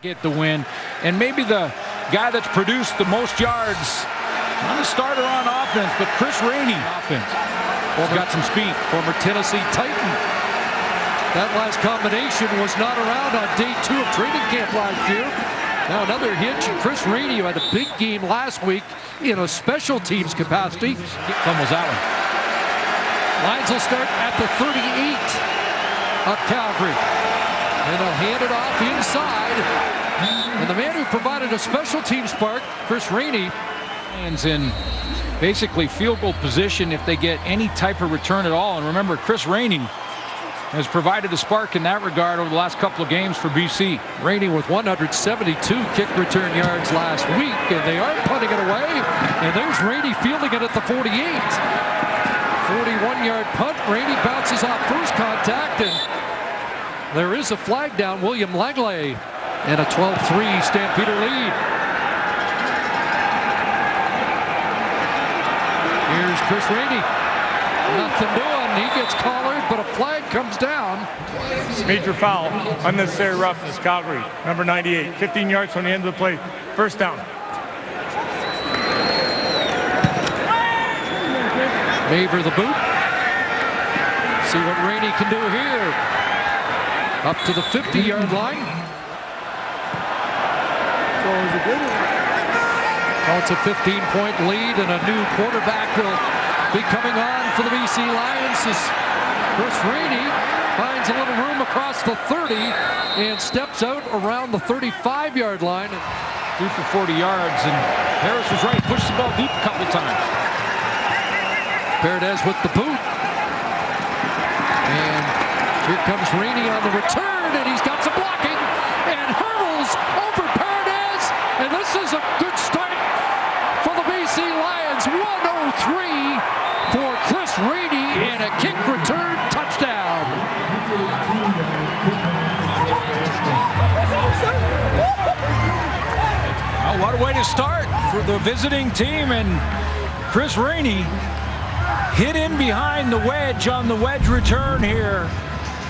Get the win, and maybe the guy that's produced the most yards, not a starter on offense, but Chris Rainey. He's got some speed. Former Tennessee Titan. That last combination was not around on day 2 of training camp last year. Now another hitch, and Chris Rainey, who had a big game last week in a special teams capacity. Fumbles that one. Lions will start at the 38 of Calgary. And they'll hand it off inside. And the man who provided a special team spark, Chris Rainey. Lions in basically field goal position if they get any type of return at all. And remember, Chris Rainey has provided a spark in that regard over the last couple of games for BC. Rainey with 172 kick return yards last week, and they are punting it away. And there's Rainey fielding it at the 48. 41-yard punt. Rainey bounces off first contact, and there is a flag down. William Langley, and a 12-3 Stampeder lead. Here's Chris Rainey. Nothing doing. He gets collared, but a flag comes down. Major foul, unnecessary roughness, Calgary, number 98. 15 yards from the end of the play. First down. Maver the boot. See what Rainey can do here. Up to the 50-yard line. Oh, it's a 15-point lead, and a new quarterback will be coming on for the BC Lions as Chris Rainey finds a little room across the 30 and steps out around the 35-yard line. Threw for 40 yards, and Harris was right. Pushed the ball deep a couple times. Paredes with the boot. And here comes Rainey on the return, and he's got some blocking and hurdles over Paredes. And this is a good start for the BC Lions. 103 for Chris Rainey and a kick return touchdown. Well, what a way to start for the visiting team, and Chris Rainey hit in behind the wedge on the wedge return here.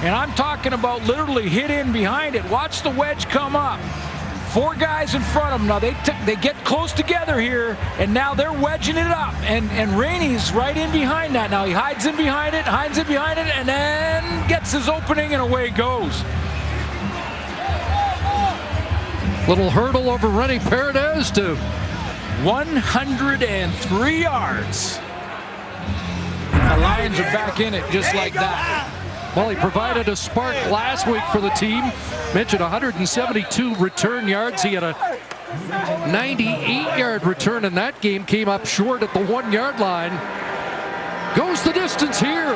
And I'm talking about literally hit in behind it. Watch the wedge come up. 4 guys in front of them. Now they get close together here, and now they're wedging it up. And Rainey's right in behind that. Now he hides in behind it, and then gets his opening, and away goes. Little hurdle over Rainey Paredes to 103 yards. The Lions are back in it just like that. Well, he provided a spark last week for the team. Mentioned 172 return yards. He had a 98-yard return in that game. Came up short at the 1-yard line. Goes the distance here.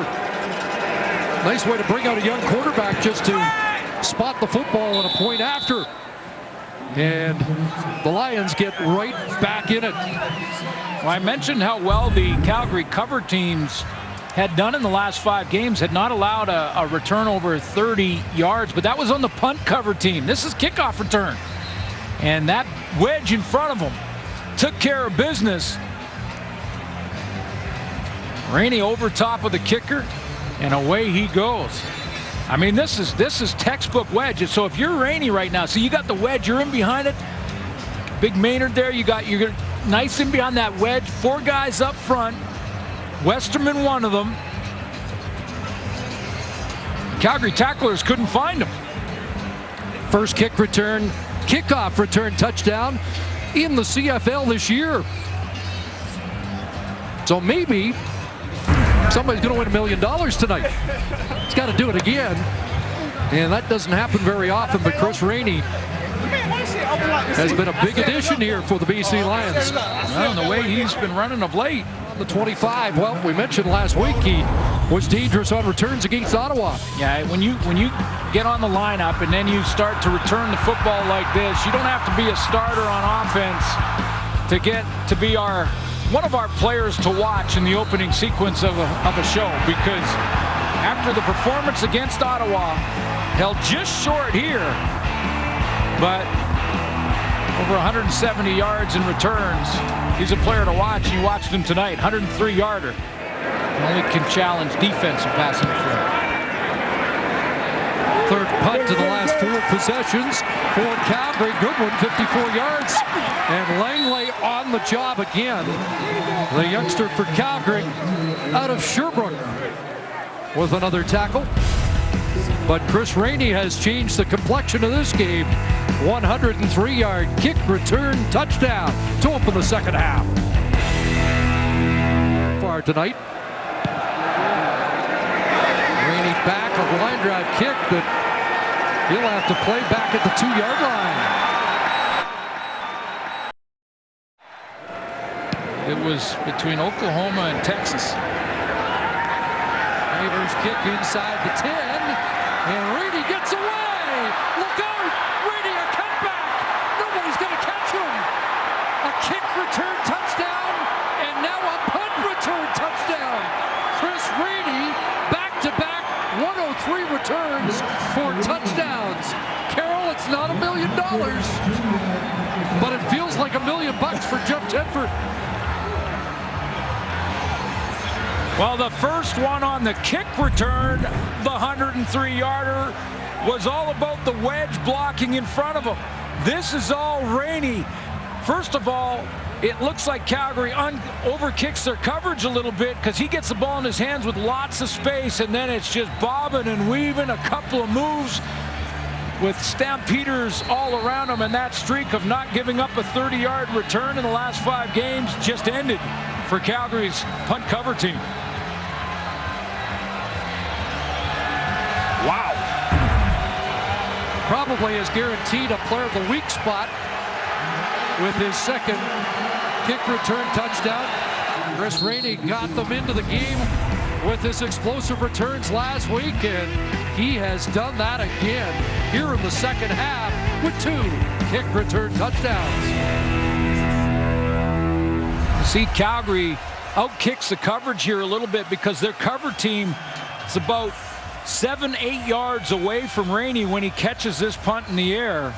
Nice way to bring out a young quarterback just to spot the football and a point after. And the Lions get right back in it. Well, I mentioned how well the Calgary cover teams had done in the last 5 games, had not allowed a return over 30 yards, but that was on the punt cover team. This is kickoff return. And that wedge in front of them took care of business. Rainey over top of the kicker, and away he goes. I mean, this is textbook wedge. So if you're Rainey right now, so you got the wedge, you're in behind it. Big Maynard there, you're nice in behind that wedge. 4 guys up front. Westerman one of them. Calgary tacklers couldn't find him. First kickoff return touchdown in the CFL this year. So maybe somebody's going to win $1 million tonight. He's got to do it again. And that doesn't happen very often, but Chris Rainey has been a big addition here for the BC Lions. Well, the way he's been running of late. The 25, well, we mentioned last week he was dangerous on returns against Ottawa. Yeah, when you get on the lineup and then you start to return the football like this, you don't have to be a starter on offense to get to be one of our players to watch in the opening sequence of a show, because after the performance against Ottawa, held just short here, but over 170 yards in returns. He's a player to watch. You watched him tonight, 103-yarder. Only can challenge defensive passing Third punt in the last 4 possessions for Calgary. Good one, 54 yards. And Langley on the job again. The youngster for Calgary out of Sherbrooke with another tackle. But Chris Rainey has changed the complexion of this game. 103-yard kick return touchdown to open the second half. Far tonight. Rainey back, a line drive kick that he'll have to play back at the 2-yard line. It was between Oklahoma and Texas. Neighbors kick inside the 10, and Rainey gets away. Look out! Rainey, a cutback. Nobody's going to catch him. A kick return touchdown, and now a punt return touchdown. Chris Rainey, back-to-back 103 returns for touchdowns. Carroll, it's not $1 million, but it feels like $1 million for Jeff Tedford. Well, the first one on the kick return, the 103-yarder, was all about the wedge blocking in front of him. This is all Rainey. First of all, it looks like Calgary overkicks their coverage a little bit because he gets the ball in his hands with lots of space, and then it's just bobbing and weaving, a couple of moves with Stampeders all around him, and that streak of not giving up a 30-yard return in the last 5 games just ended for Calgary's punt cover team. Wow. Probably has guaranteed a player of the week spot with his second kick return touchdown. Chris Rainey got them into the game with his explosive returns last week, and he has done that again here in the second half with 2 kick return touchdowns. See, Calgary outkicks the coverage here a little bit because their cover team is about 7-8 yards away from Rainey when he catches this punt in the air.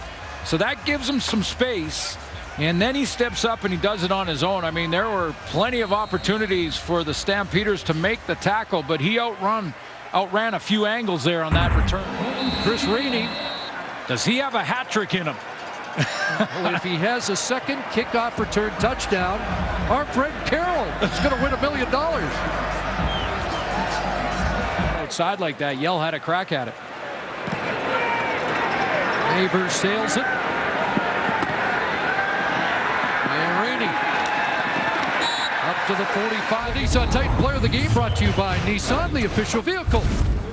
So that gives him some space, and then he steps up and he does it on his own. I mean, there were plenty of opportunities for the Stampeders to make the tackle, but he outran a few angles there on that return. Chris Rainey, does he have a hat trick in him? well, if he has a second kickoff return touchdown, our friend Carroll is going to win $1 million. Outside like that, Yell had a crack at it. Neighbors sails it. And Rainey up to the 45. Nissan Titan Player of the Game brought to you by Nissan, the official vehicle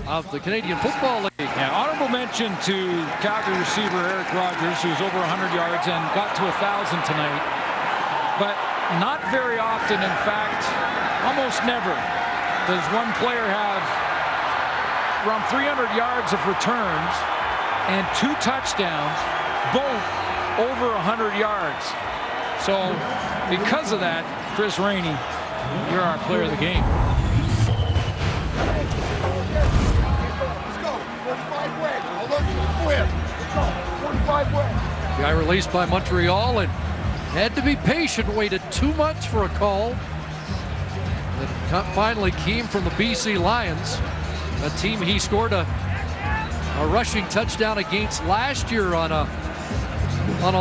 of the Canadian Football League. Yeah, honorable mention to Calgary receiver Eric Rogers, who's over 100 yards and got to 1,000 tonight. But not very often, in fact, almost never, does one player have around 300 yards of returns and 2 touchdowns, both over 100 yards. So because of that, Chris Rainey, you're our player of the game. Guy released by Montreal and had to be patient, waited 2 months for a call that finally came from the BC Lions, a team he scored a rushing touchdown against last year on a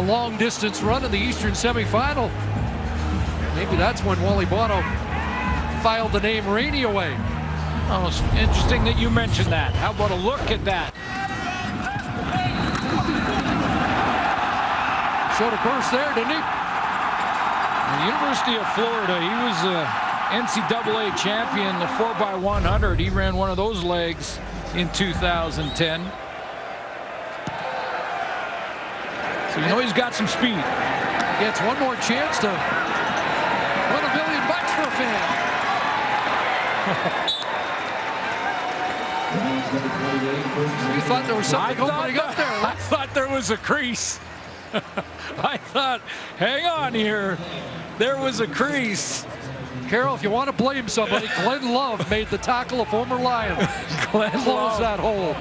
long distance run in the Eastern semifinal. Maybe that's when Wally Bono filed the name Rainey away. Oh, it's interesting that you mentioned that. How about a look at that? Showed a burst there, didn't he? The University of Florida, he was a NCAA champion, the 4x100. He ran one of those legs in 2010. So you know he's got some speed. Gets one more chance to win $1 million for a fan. You thought there was something opening up there. I thought there was a crease. I thought, hang on here. There was a crease. Carroll, if you want to blame somebody, Glenn Love made the tackle, a former Lion. Glenn Close Love. that hole.